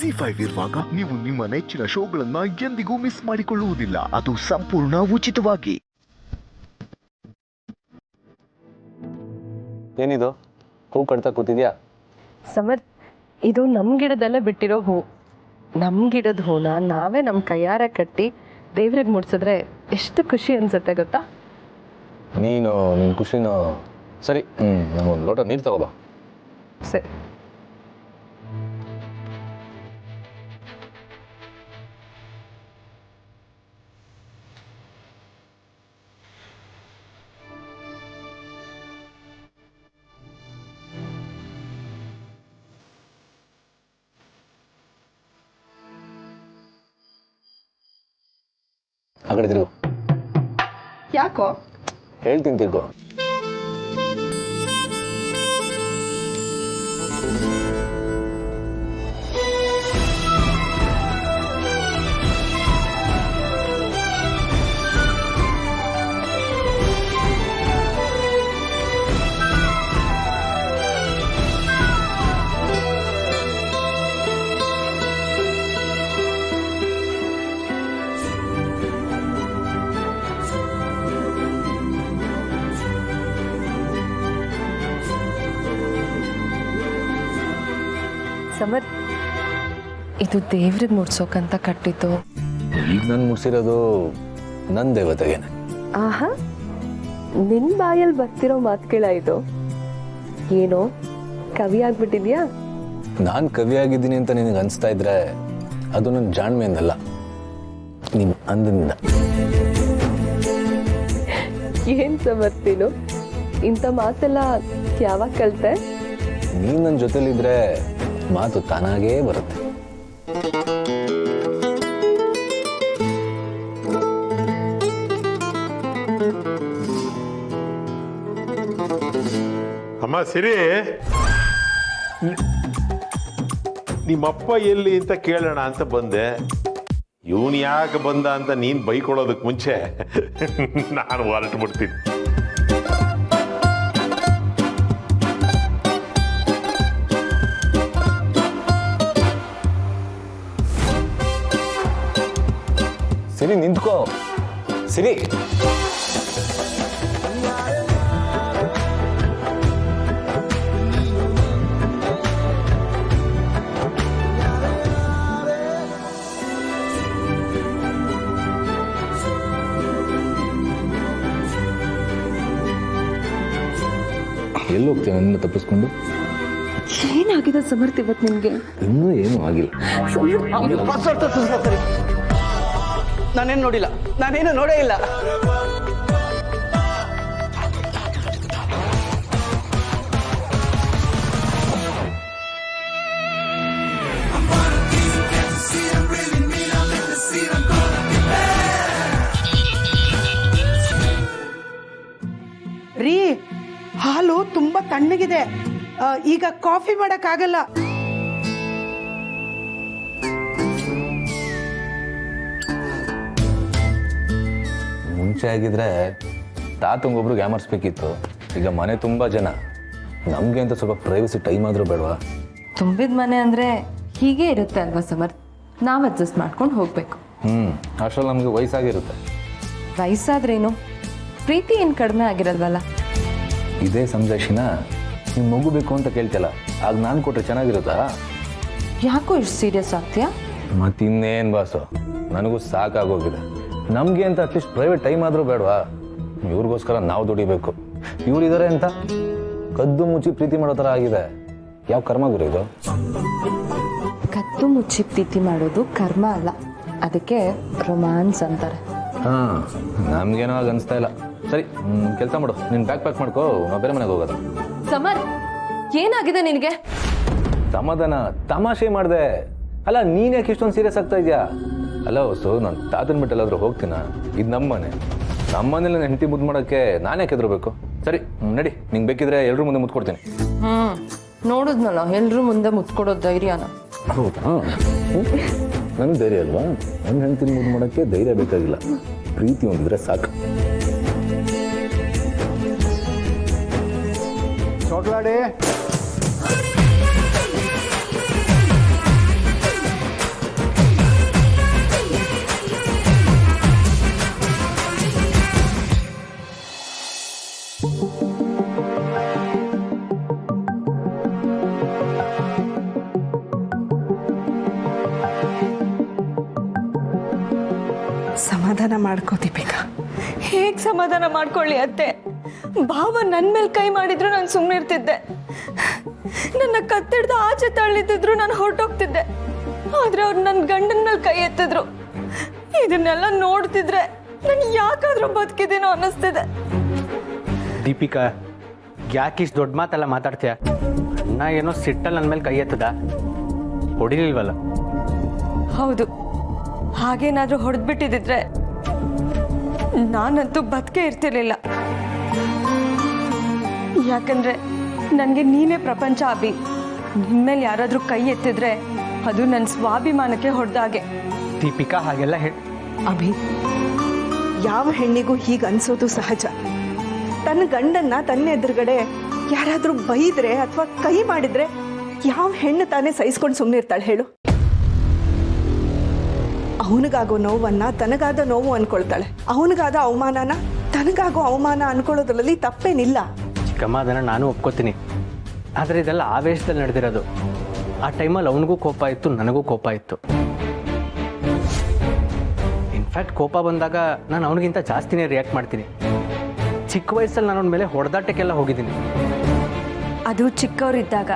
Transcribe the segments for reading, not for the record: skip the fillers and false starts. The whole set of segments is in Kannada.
ಜಿ5 ಇರುವಾಗ ನೀವು ನಿಮ್ಮ ನೆಚ್ಚಿನ ಶೋಗಳನ್ನ ಎಂದಿಗೂ ಮಿಸ್ ಮಾಡಿಕೊಳ್ಳುವುದಿಲ್ಲ. ಅದು ಸಂಪೂರ್ಣ ಉಚಿತವಾಗಿ. ಏನಿದು ಹೂ ಕಟ್ತಾ ಕೂತಿದ್ಯಾ? ಸಮರ್, ಇದು ನಮ್ಮ ಗಿಡದಲ್ಲೇ ಬಿಟ್ಟಿರೋ ಹೂ. ನಮ್ಮ ಗಿಡದ ಹೂನ ನಾವೇ ನಮ್ಮ ಕೈಯಾರೆ ಕಟ್ಟಿ ದೇವ್ರಿಗೆ ಮುಡ್ಸಿದ್ರೆ ಎಷ್ಟು ಖುಷಿ ಅನ್ಸುತ್ತೆ ಗೊತ್ತಾ? ನೀನು ನಿನ್ನ ಖುಷಿನೋ ಸರಿ. ಒಂದು ಲೋಟ ನೀರು ತಗೋಬಾ. ಸರಿ. ಆ ಕಡೆ ತಿರುಗು. ಯಾಕೋ? ಹೇಳ್ತೀನಿ ತಿರ್ಗು. ಸಮರ್, ಇದು ದೇವ್ರಿಗೆ ಮುಡ್ಸೋಕಂತ ಕಟ್ಟಿದ್ದು. ಈಗ ನಾನು ಮುಡ್ಸಿರೋದು ನನ್ನ ದೇವತೆಗೇನೆ. ಆಹಾ, ನಿನ್ನ ಬಾಯಲ್ಲಿ ಬರ್ತಿರೋ ಮಾತುಗಳ ಇದು. ಏನೋ ಕವಿ ಆಗ್ಬಿಟ್ಟಿದ್ಯಾ? ನಾನು ಕವಿ ಆಗಿದ್ದೀನಿ ಅಂತ ನಿನಗೆ ಅನಿಸ್ತಾ ಇದ್ರೆ ಅದು ನನ್ನ ಜಾಣ್ಮೆಯಿಂದಲ್ಲ, ನಿಮ್ಮ ಅಂದಿನಿಂದ. ಏನ್ ಸಮರ್ಥೀನು, ಇಂಥ ಮಾತೆಲ್ಲ ಯಾವಾಗ ಕಲಿತೆ? ನೀನು ನನ್ನ ಜೊತೆಲಿದ್ರೆ ಮಾತು ತಾನಾಗೇ ಬರುತ್ತೆ. ಅಮ್ಮ ಸಿರಿ, ನಿಮ್ಮಪ್ಪ ಎಲ್ಲಿ ಅಂತ ಕೇಳೋಣ ಅಂತ ಬಂದೆ. ಇವನು ಯಾಕೆ ಬಂದ ಅಂತ ನೀನು ಬೈಕೊಳ್ಳೋದಕ್ಕೆ ಮುಂಚೆ ನಾನು ಹೊರಟು ಬಿಡ್ತೀನಿ. ಸಿರಿ ನಿಂತ್ಕೋ. ಸಿರಿ, ಎಲ್ಲಿ ಹೋಗ್ತೇವೆ ನನ್ನ ತಪ್ಪಿಸ್ಕೊಂಡು? ಏನಾಗಿದೆ ಸಮರ್ಥ ಇವತ್ತು ನಿಮ್ಗೆ? ಇನ್ನೂ ಏನೂ ಆಗಿಲ್ಲ. ನಾನೇನು ನೋಡಿಲ್ಲ, ನಾನೇನು ನೋಡೇ ಇಲ್ಲ. ರೀ, ಹಾಲು ತುಂಬಾ ತಣ್ಣಗಿದೆ, ಈಗ ಕಾಫಿ ಮಾಡಕ್ಕಾಗಲ್ಲ. ಮುಂಚೆ ಆಗಿದ್ರೆ ತಾತಂಗೊಬ್ರಿಗೆ ಯಾಮರ್ಸ್ಬೇಕಿತ್ತು. ಈಗ ಮನೆ ತುಂಬ ಜನ, ನಮಗೆ ಅಂತ ಸ್ವಲ್ಪ ಪ್ರೈವಸಿ ಟೈಮ್ ಆದರೂ ಬೇಡವಾ? ತುಂಬಿದ ಮನೆ ಅಂದರೆ ಹೀಗೆ ಇರುತ್ತೆ ಅಲ್ವಾ ಸಮರ್? ನಾವು ಅಡ್ಜಸ್ಟ್ ಮಾಡ್ಕೊಂಡು ಹೋಗಬೇಕು. ಅಷ್ಟರಲ್ಲಿ ನಮಗೆ ವಯಸ್ಸಾಗಿರುತ್ತೆ. ವಯಸ್ಸಾದ್ರೇನು, ಪ್ರೀತಿ ಏನು ಕಡಿಮೆ ಆಗಿರಲ್ವಲ್ಲ? ಇದೇ ಸಂಜಾಯಿಷಿನ ನೀವು ಮಗು ಬೇಕು ಅಂತ ಕೇಳ್ತಿಲ್ಲ, ಆಗ ನಾನು ಕೊಟ್ಟರೆ ಚೆನ್ನಾಗಿರುತ್ತಾ? ಯಾಕೋ ಇಷ್ಟು ಸೀರಿಯಸ್ ಆಗ್ತೀಯಾ? ಮತ್ತಿನ್ನೇನು ಬಾಸು, ನನಗೂ ಸಾಕಾಗೋಗಿದೆ. ನಮಗೆ ಅಂತ ಅಟ್ಲೀಸ್ಟ್ ಪ್ರೈವೇಟ್ ಟೈಮ್ ಆದರೂ ಬೇಡವಾ? ಇವ್ರಿಗೋಸ್ಕರ ನಾವು ದುಡಿಬೇಕು. ಇವರಿದ್ದಾರೆ ಅಂತ ಕದ್ದು ಮುಚ್ಚಿ ಪ್ರೀತಿ ಮಾಡೋ ಥರ ಆಗಿದೆ. ಯಾವ ಕರ್ಮ ಗುರು ಇದು? ಕದ್ದು ಮುಚ್ಚಿ ಪ್ರೀತಿ ಮಾಡೋದು ಕರ್ಮ ಅಲ್ಲ, ಅದಕ್ಕೆ ರೊಮ್ಯಾನ್ಸ್ ಅಂತಾರೆ. ಹಾಂ, ನಮಗೇನೋ ಆಗ ಅನಿಸ್ತಾ ಇಲ್ಲ. ಸರಿ, ಕೆಲಸ ಮಾಡು, ನೀನು ಬ್ಯಾಗ್ ಪ್ಯಾಕ್ ಮಾಡ್ಕೋ, ನಾವು ಬೇರೆ ಮನೆಗೆ ಹೋಗೋದು. ಸಮರ್, ಏನಾಗಿದೆ ನಿನಗೆ? ಸಮಾಧಾನ, ತಮಾಷೆ ಮಾಡಿದೆ. ಅಲ್ಲ, ನೀನು ಯಾಕೆ ಇಷ್ಟೊಂದು ಸೀರಿಯಸ್ ಆಗ್ತಾ ಇದೆಯಾ? ಅಲ್ಲ ಹೊಸು, ನಾನು ತಾತನ ಬಿಟ್ಟೆಲ್ಲಾದರೂ ಹೋಗ್ತೀನ? ಇದು ನಮ್ಮನೆ, ನಮ್ಮನೇಲಿ ನನ್ನ ಹೆಂಡತಿ ಮುದ್ದು ಮಾಡೋಕ್ಕೆ ನಾನೇ ಕೆದರಬೇಕು? ಸರಿ ನಡಿ, ನಿಂಗೆ ಬೇಕಿದ್ರೆ ಎಲ್ಲರೂ ಮುಂದೆ ಮುತ್ಕೊಡ್ತೀನಿ. ನೋಡಿದ್ನಲ್ಲ, ಎಲ್ಲರೂ ಮುಂದೆ ಮುತ್ಕೊಡೋದು ಧೈರ್ಯನ? ಹೌದಾ? ನನಗೆ ಧೈರ್ಯ ಅಲ್ವಾ? ನನ್ನ ಹೆಂಡತಿನ ಮುದ್ದು ಮಾಡೋಕ್ಕೆ ಧೈರ್ಯ ಬೇಕಾಗಿಲ್ಲ, ಪ್ರೀತಿ ಹೊಂದಿದ್ರೆ ಸಾಕು. ಚೋಟ್ಲಾಡಿ ಸಮಾಧಾನ ಮಾಡ್ಕೋ ದೀಪಿಕಾ. ಹೇಗೆ ಸಮಾಧಾನ ಮಾಡ್ಕೊಳ್ಳಿ ಅತ್ತೆ? ಭಾವ ನನ್ನ ಮೇಲೆ ಕೈ ಮಾಡಿದ್ರು ನಾನು ಸುಮ್ಮನೆ ಇರ್ತಿದ್ದೆ. ನನ್ನ ಕತ್ತಿಡ್ದು ಆಚೆ ತಳ್ಳಿದ್ರು ನಾನು ಹೊರಟೋಗ್ತಿದ್ದೆ. ಆದ್ರೆ ಅವ್ರು ನನ್ನ ಗಂಡನ ಮೇಲೆ ಕೈ ಎತ್ತಿದ್ರು. ಇದನ್ನೆಲ್ಲ ನೋಡ್ತಿದ್ರೆ ನಾನು ಯಾಕಾದ್ರೂ ಬದುಕಿದ್ದೀನೋ ಅನ್ನಿಸ್ತಿದೆ. ದೀಪಿಕಾ, ಯಾಕೆ ಇಷ್ಟು ದೊಡ್ಡ ಮಾತೆಲ್ಲ ಮಾತಾಡ್ತೀಯ? ಅಣ್ಣ ಏನೋ ಸಿಟ್ಟಲ್ಲಿ ನನ್ನ ಮೇಲೆ ಕೈ ಎತ್ತದ, ಹೊಡಿಲಿಲ್ವಲ್ಲ? ಹೌದು, ಹಾಗೇನಾದ್ರೂ ಹೊಡೆದ್ಬಿಟ್ಟಿದ್ರೆ ನಾನಂತೂ ಬದುಕೇ ಇರ್ತಿರ್ಲಿಲ್ಲ. ಯಾಕಂದ್ರೆ ನನಗೆ ನೀನೇ ಪ್ರಪಂಚ ಅಭಿ. ನಿಮ್ಮೇಲೆ ಯಾರಾದ್ರೂ ಕೈ ಎತ್ತಿದ್ರೆ ಅದು ನನ್ನ ಸ್ವಾಭಿಮಾನಕ್ಕೆ ಹೊಡೆದಾಗೆ. ದೀಪಿಕಾ, ಹಾಗೆಲ್ಲ ಅಭಿ, ಯಾವ ಹೆಣ್ಣಿಗೂ ಹೀಗೆ ಅನ್ಸೋದು ಸಹಜ. ತನ್ನ ಗಂಡನ್ನ ತನ್ನ ಎದುರುಗಡೆ ಯಾರಾದ್ರೂ ಬೈದ್ರೆ ಅಥವಾ ಕೈ ಮಾಡಿದ್ರೆ ಯಾವ ಹೆಣ್ಣು ತಾನೇ ಸಹಿಸ್ಕೊಂಡು ಸುಮ್ಮನೆ ಇರ್ತಾಳೆ ಹೇಳು? ಅವನಿಗಾಗೋ ನೋವನ್ನ ತನಗಾದ ನೋವು ಅನ್ಕೊಳ್ತಾಳೆ. ಅವನಿಗಾದ ಅವಮಾನನ ತನಗಾಗೋ ಅವಮಾನ ಅನ್ಕೊಳ್ಳೋದ್ರಲ್ಲಿ ತಪ್ಪೇನಿಲ್ಲ. ಚಿಕ್ಕಮ್ಮ, ಅದನ್ನು ನಾನು ಒಪ್ಕೋತೀನಿ. ಆದರೆ ಇದೆಲ್ಲ ಆವೇಶದಲ್ಲಿ ನಡೆದಿರೋದು. ಆ ಟೈಮಲ್ಲಿ ಅವನಿಗೂ ಕೋಪ ಇತ್ತು, ನನಗೂ ಕೋಪ ಇತ್ತು. ಇನ್ಫ್ಯಾಕ್ಟ್ ಕೋಪ ಬಂದಾಗ ನಾನು ಅವನಿಗಿಂತ ಜಾಸ್ತಿನೇ ರಿಯಾಕ್ಟ್ ಮಾಡ್ತೀನಿ. ಚಿಕ್ಕ ವಯಸ್ಸಲ್ಲಿ ನಾನು ಅವನ ಮೇಲೆ ಹೊಡೆದಾಟಕ್ಕೆಲ್ಲ ಹೋಗಿದ್ದೀನಿ. ಅದು ಚಿಕ್ಕವರಿದ್ದಾಗ.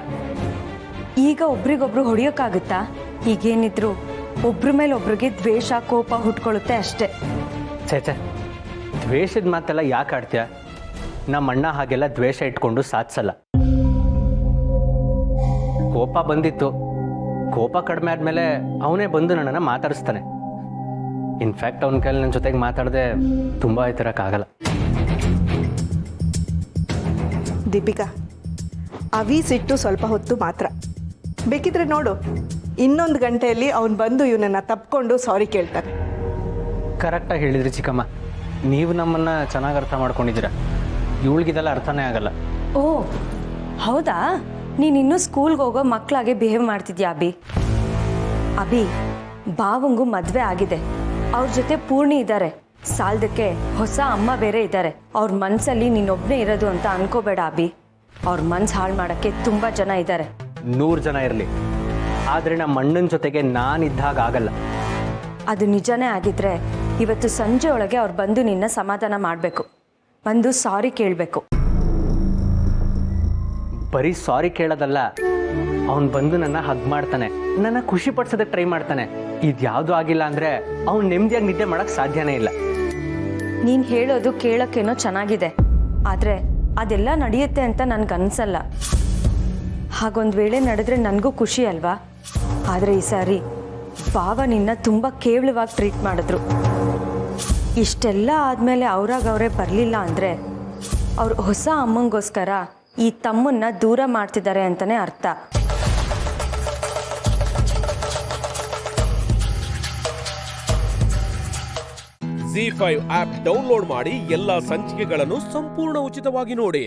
ಈಗ ಒಬ್ರಿಗೊಬ್ರು ಹೊಡೆಯೋಕ್ಕಾಗುತ್ತಾ? ಹೀಗೇನಿದ್ರು ಒಬ್ರ ಮೇಲೆ ಒಬ್ರಿಗೆ ದ್ವೇಷ, ಕೋಪ ಹುಟ್ಕೊಳ್ಳುತ್ತೆ ಅಷ್ಟೇ. ಛೇ, ದ್ವೇಷದ ಮಾತೆಲ್ಲ ಯಾಕೆ ಆಡ್ತೀಯ? ನಮ್ಮ ಅಣ್ಣ ಹಾಗೆಲ್ಲ ದ್ವೇಷ ಇಟ್ಕೊಂಡು ಸಾಧಿಸಲ್ಲ. ಕೋಪ ಬಂದಿತ್ತು, ಕೋಪ ಕಡಿಮೆ ಆದಮೇಲೆ ಅವನೇ ಬಂದು ನನ್ನನ್ನು ಮಾತಾಡಿಸ್ತಾನೆ. ಇನ್ಫ್ಯಾಕ್ಟ್ ಅವನ ಕೈಲಿ ನನ್ನ ಜೊತೆಗೆ ಮಾತಾಡದೆ ತುಂಬ ಇರಕ್ಕಾಗಲ್ಲ. ದೀಪಿಕಾ, ಅವಿ ಸಿಟ್ಟು ಸ್ವಲ್ಪ ಹೊತ್ತು ಮಾತ್ರ. ಬೇಕಿದ್ರೆ ನೋಡು, ಇನ್ನೊಂದು ಗಂಟೆಯಲ್ಲಿ ಅವನು ಬಂದು ಇವನನ್ನ ತಪ್ಕೊಂಡು ಸಾರಿ ಕೇಳ್ತಾನೆ. ಕರೆಕ್ಟಾಗಿ ಹೇಳಿದ್ರಿ ಚಿಕ್ಕಮ್ಮ. ನೀವು ನಮ್ಮನ್ನು ಚೆನ್ನಾಗಿ ಅರ್ಥ ಮಾಡ್ಕೊಂಡಿದ್ದೀರ. ಇವಳಿಗಿದೆಲ್ಲ ಅರ್ಥನೇ ಆಗಲ್ಲ. ಓ ಹೌದಾ? ನೀನಿನ್ನೂ ಸ್ಕೂಲ್ಗೆ ಹೋಗೋ ಮಕ್ಕಳಾಗೆ ಬಿಹೇವ್ ಮಾಡ್ತಿದ್ಯಾ ಅಭಿ? ಅಭಿ, ಭಾವಂಗೂ ಮದುವೆ ಆಗಿದೆ, ಅವ್ರ ಜೊತೆ ಪೂರ್ಣಿ ಇದ್ದಾರೆ. ಸಾಲದಕ್ಕೆ ಹೊಸ ಅಮ್ಮ ಬೇರೆ ಇದ್ದಾರೆ. ಅವ್ರ ಮನಸ್ಸಲ್ಲಿ ನೀನೊಬ್ಬನೇ ಇರೋದು ಅಂತ ಅನ್ಕೋಬೇಡ ಅಭಿ. ಅವ್ರ ಮನ್ಸು ಹಾಳು ಮಾಡೋಕ್ಕೆ ತುಂಬ ಜನ ಇದ್ದಾರೆ. 100 ಜನ ಇರಲಿ, ಆದರೆ ನಮ್ಮ ಅಣ್ಣನ ಜೊತೆಗೆ ನಾನಿದ್ದಾಗ ಆಗಲ್ಲ. ಅದು ನಿಜನೇ ಆಗಿದ್ರೆ ಇವತ್ತು ಸಂಜೆ ಒಳಗೆ ಅವ್ರು ಬಂದು ನಿನ್ನ ಸಮಾಧಾನ ಮಾಡಬೇಕು, ಬಂದು ಸಾರಿ ಕೇಳಬೇಕು. ಬರೀ ಸಾರಿ ಕೇಳೋದಲ್ಲ, ಅವನು ಬಂದು ನನ್ನ ಹಗ್ ಮಾಡ್ತಾನೆ, ನನ್ನ ಖುಷಿ ಪಡಿಸೋದಕ್ಕೆ ಟ್ರೈ ಮಾಡ್ತಾನೆ. ಇದ್ಯಾವುದೂ ಆಗಿಲ್ಲ ಅಂದರೆ ಅವ್ನು ನೆಮ್ಮದಿಯಾಗಿ ನಿದ್ದೆ ಮಾಡೋಕ್ಕೆ ಸಾಧ್ಯನೇ ಇಲ್ಲ. ನೀನು ಹೇಳೋದು ಕೇಳೋಕ್ಕೇನೋ ಚೆನ್ನಾಗಿದೆ, ಆದರೆ ಅದೆಲ್ಲ ನಡೆಯುತ್ತೆ ಅಂತ ನನಗನ್ಸಲ್ಲ. ಹಾಗೊಂದು ವೇಳೆ ನಡೆದ್ರೆ ನನಗೂ ಖುಷಿ ಅಲ್ವಾ? ಆದರೆ ಈ ಸಾರಿ ಭಾವ ನಿನ್ನ ತುಂಬ ಕೇವಲವಾಗಿ ಟ್ರೀಟ್ ಮಾಡಿದ್ರು. ಇಷ್ಟೆಲ್ಲ ಆದಮೇಲೆ ಅವರೇ ಬರಲಿಲ್ಲ ಅಂದರೆ ಅವ್ರು ಹೊಸ ಅಮ್ಮಂಗೋಸ್ಕರ ಈ ತಮ್ಮನ್ನ ದೂರ ಮಾಡ್ತಿದ್ದಾರೆ ಅಂತಲೇ ಅರ್ಥ. ZEE5 ಆಪ್ ಡೌನ್ಲೋಡ್ ಮಾಡಿ ಎಲ್ಲಾ ಸಂಚಿಕೆಗಳನ್ನು ಸಂಪೂರ್ಣ ಉಚಿತವಾಗಿ ನೋಡಿ.